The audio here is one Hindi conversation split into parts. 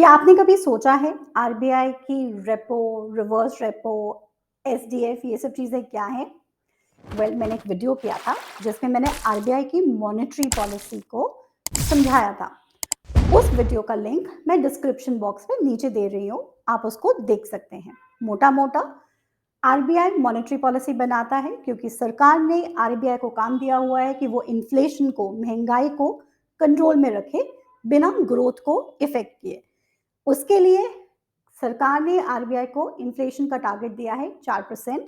क्या आपने कभी सोचा है आरबीआई की रेपो, रिवर्स रेपो, एसडीएफ ये सब चीज़ें क्या हैं? मैंने एक वीडियो किया था जिसमें मैंने आरबीआई की मॉनेटरी पॉलिसी को समझाया था। उस वीडियो का लिंक मैं डिस्क्रिप्शन बॉक्स में नीचे दे रही हूँ, आप उसको देख सकते हैं। मोटा-मोटा आरबीआई मॉनेटरी पॉलिसी बनाता है क्योंकि सरकार ने आरबीआई को काम दिया हुआ है कि वो इन्फ्लेशन को, महंगाई को कंट्रोल में रखे, बिना ग्रोथ को इफ़ेक्ट किए। उसके लिए सरकार ने आरबीआई को इन्फ्लेशन का टारगेट दिया है 4%,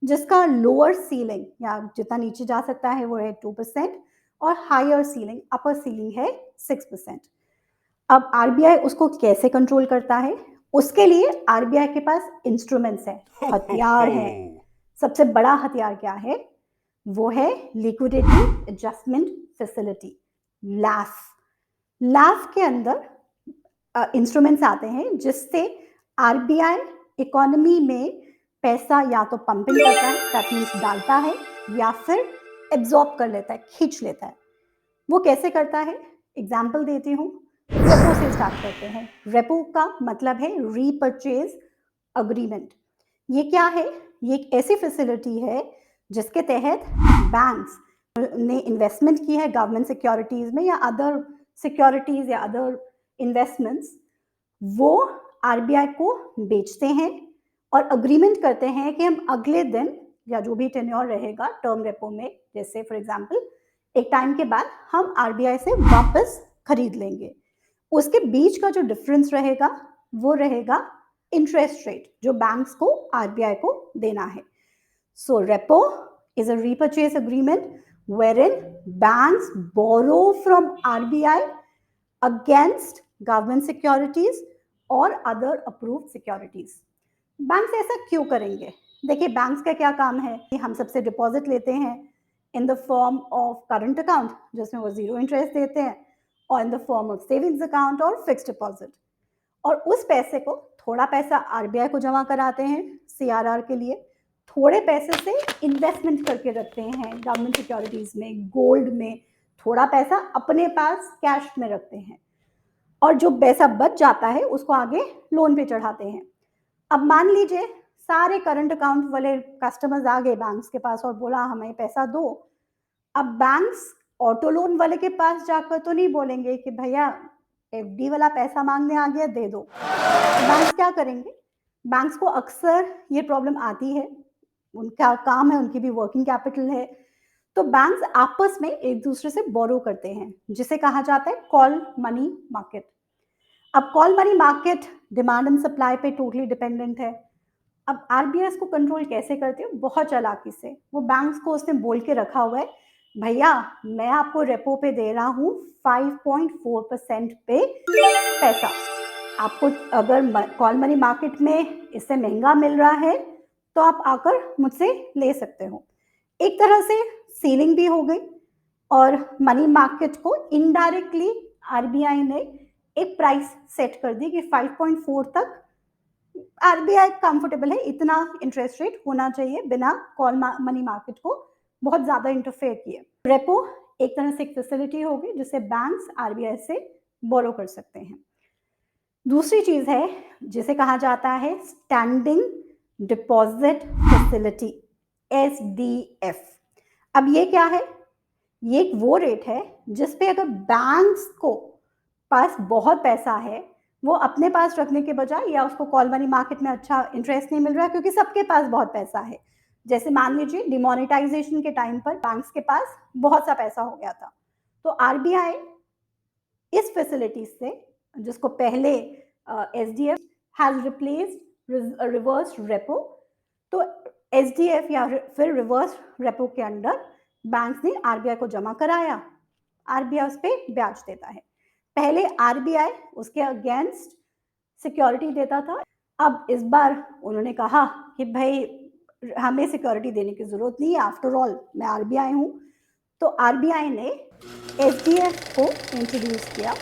जिसका लोअर सीलिंग या जितना नीचे जा सकता है वो है 2% और हायर सीलिंग अपर सीलिंग है 6%। अब आरबीआई उसको कैसे कंट्रोल करता है? उसके लिए आरबीआई के पास इंस्ट्रूमेंट्स हैं, हथियार हैं। सबसे बड़ा हथियार क्या है? वो है liquidity adjustment facility, LAF. LAF के अंदर इंस्ट्रूमेंट्स आते हैं जिससे आरबीआई इकोनॉमी में पैसा या तो पंपिंग करता है, दैट मीन्स डालता है, या फिर एब्जॉर्ब कर लेता है, खींच लेता है। वो कैसे करता है? एग्जाम्पल देती हूँ। रेपो से स्टार्ट करते हैं। रेपो का मतलब है रीपरचेज अग्रीमेंट। ये क्या है? ये एक ऐसी फैसिलिटी है जिसके तहत बैंक्स ने इन्वेस्टमेंट की है गवर्नमेंट सिक्योरिटीज में या अदर सिक्योरिटीज या अदर इन्वेस्टमेंट्स, वो आरबीआई को बेचते हैं और अग्रीमेंट करते हैं कि हम अगले दिन या जो भी टेन्योर रहेगा टर्म रेपो में, जैसे फॉर एग्जांपल एक टाइम के बाद हम आरबीआई से वापस खरीद लेंगे। उसके बीच का जो डिफरेंस रहेगा वो रहेगा इंटरेस्ट रेट जो बैंक्स को आरबीआई को देना है। सो repo is a repurchase agreement wherein banks borrow from RBI against government securities और other approved securities। बैंक्स ऐसा क्यों करेंगे? देखिए, बैंक्स का क्या काम है कि हम सबसे डिपॉजिट लेते हैं in the form of current account जिसमें वो जीरो इंटरेस्ट देते हैं, और in the form of savings account और फिक्स्ड डिपॉजिट। और उस पैसे को, थोड़ा पैसा आरबीआई को जमा कराते हैं सीआरआर के लिए, थोड़े पैसे से इन्वेस्टमेंट करके रखते हैं गवर्नमेंट सिक्योरिटीज में, गोल्ड में, थोड़ा पैसा अपने पास कैश में रखते हैं, और जो पैसा बच जाता है उसको आगे लोन पे चढ़ाते हैं। अब मान लीजिए सारे करंट अकाउंट वाले कस्टमर्स आ गए बैंक्स के पास और बोला हमें पैसा दो। अब बैंक्स ऑटो लोन वाले के पास जाकर तो नहीं बोलेंगे कि भैया एफडी वाला पैसा मांगने आ गया, दे दो। तो बैंक्स क्या करेंगे? बैंक्स को अक्सर ये प्रॉब्लम आती है, उनका काम है, उनकी भी वर्किंग कैपिटल है, तो बैंक्स आपस में एक दूसरे से बोरो करते हैं जिसे कहा जाता है कॉल मनी मार्केट। अब call money market demand and supply पे टोटली डिपेंडेंट है। अब आरबीआई इसको कंट्रोल कैसे करती है? बहुत चालाकी से। वो बैंक्स को उसने बोल के रखा हुआ है, भैया मैं आपको रेपो पे दे रहा हूँ 5.4% पे पैसा। आपको अगर कॉल मनी मार्केट में इससे महंगा मिल रहा है तो आप आकर मुझसे ले सकते हो। एक तरह से सीलिंग भी हो गई और मनी मार्केट को इनडायरेक्टली आरबीआई ने एक प्राइस सेट कर दी कि 5.4 तक आरबीआई कंफर्टेबल है, इतना इंटरेस्ट रेट होना चाहिए बिना कॉल मनी मार्केट को बहुत ज्यादा इंटरफेयर किए। रेपो एक तरह से एक फैसिलिटी होगी जिससे बैंक्स आरबीआई से बोरो कर सकते हैं। दूसरी चीज है जिसे कहा जाता है स्टैंडिंग डिपॉजिट फैसिलिटी, एसडीएफ। अब ये क्या है? ये एक वो रेट है जिसपे अगर बैंक्स को पास बहुत पैसा है, वो अपने पास रखने के बजाय, या उसको कॉल मनी मार्केट में अच्छा इंटरेस्ट नहीं मिल रहा है क्योंकि सबके पास बहुत पैसा है। जैसे मान लीजिए डिमोनेटाइजेशन के टाइम पर बैंक्स के पास बहुत सा पैसा हो गया था, तो आरबीआई इस फैसिलिटी से, जिसको पहले SDF has replaced reverse repo, तो एसडीएफ या फिर रिवर्स रेपो के अंडर बैंक्स ने आरबीआई को जमा कराया, आरबीआई उस पर ब्याज देता है। पहले आरबीआई उसके अगेंस्ट सिक्योरिटी देता था, अब इस बार उन्होंने कहा कि भाई हमें सिक्योरिटी देने की जरूरत नहीं है, आफ्टर ऑल मैं आरबीआई हूं। तो आरबीआई ने एसडीएफ को इंट्रोड्यूस किया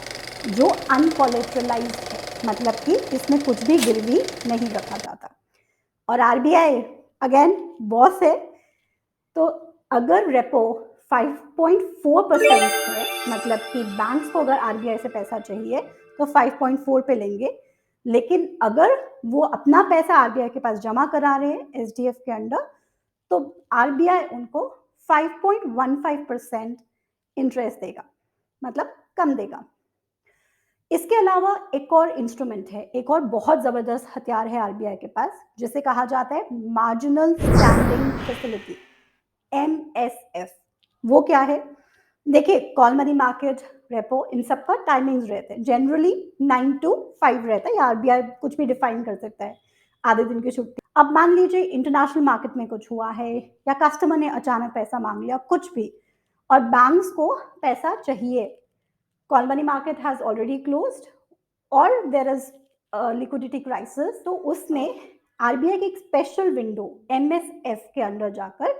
जो अनकोलेटरलाइज्ड है, मतलब कि इसमें कुछ भी गिरवी नहीं रखा जाता। और आरबीआई अगेन बॉस है, तो अगर रेपो 5.4% है, मतलब कि बैंक्स को अगर आरबीआई से पैसा चाहिए तो 5.4 पे लेंगे, लेकिन अगर वो अपना पैसा आरबीआई के पास जमा करा रहे हैं एसडीएफ के अंडर, तो आरबीआई उनको 5.15% इंटरेस्ट देगा, मतलब कम देगा। इसके अलावा एक और इंस्ट्रूमेंट है, एक और बहुत ज़बरदस्त हथियार है आरबीआई के पास, जिसे कहा जाता है मार्जिनल स्टैंडिंग फैसिलिटी, एमएसएफ। वो क्या है? देखिए, कॉल मनी मार्केट, रेपो, इन सब का टाइमिंग्स रहते हैं। जनरली 9 to 5 रहता है, या आरबीआई कुछ भी डिफाइन कर सकता है, आधे दिन की छुट्टी। अब मान लीजिए इंटरनेशनल मार्केट में कुछ हुआ है, या कस्टमर ने अचानक पैसा मांग लिया, कुछ भी, और बैंक्स को पैसा चाहिए, call money market has already closed और देयर इज लिक्विडिटी क्राइसिस, तो उसमें आरबीआई की एक स्पेशल विंडो एमएसएफ के अंदर जाकर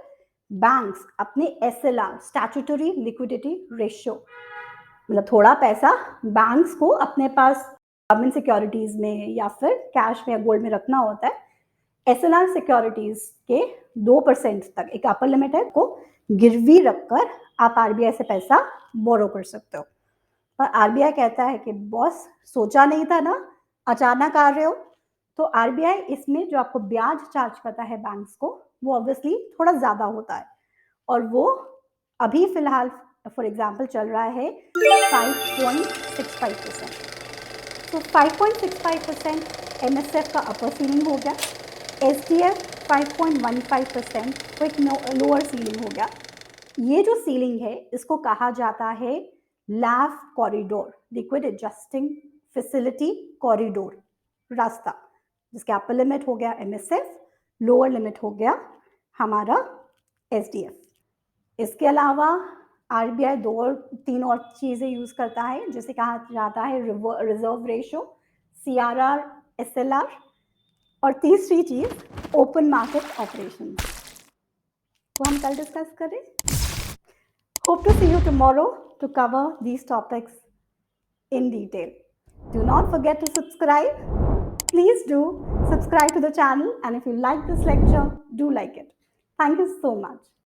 बैंक्स अपने एसएलआर, स्टैट्यूटरी लिक्विडिटी रेशियो, मतलब थोड़ा पैसा बैंक्स को अपने पास गवर्नमेंट सिक्योरिटीज में या फिर कैश में या गोल्ड में रखना होता है। एसएलआर सिक्योरिटीज के 2% तक एक अपर लिमिट है, को गिरवी रखकर आप आरबीआई से पैसा बोरो कर सकते हो। और आरबीआई कहता है कि बॉस, सोचा नहीं था ना, अचानक आ रहे हो, तो आरबीआई इसमें जो आपको ब्याज चार्ज करता है बैंक्स को, वो ऑब्वियसली थोड़ा ज़्यादा होता है, और वो अभी फिलहाल फॉर एग्जांपल चल रहा है 5.65%। तो 5.65% एमएसएफ का अपर सीलिंग हो गया, एसडीएफ 5.15% तो एक लोअर सीलिंग हो गया। ये जो सीलिंग है, इसको कहा जाता है LAF corridor, liquid adjusting facility corridor, रास्ता, जिसके अपर लिमिट हो गया एमएसएफ, लोअर लिमिट हो गया हमारा एसडीएफ। इसके अलावा आरबीआई 2 और 3 और चीज़ें यूज़ करता है, जिसे कहा जाता है रिजर्व रेशो, सीआरआर, एसएलआर, और तीसरी चीज़ ओपन मार्केट ऑपरेशन, तो हम कल डिस्कस करें। Hope to see you tomorrow to cover these topics in detail. Do not forget to subscribe. Please do subscribe to the channel, and if you like this lecture, do like it. Thank you so much.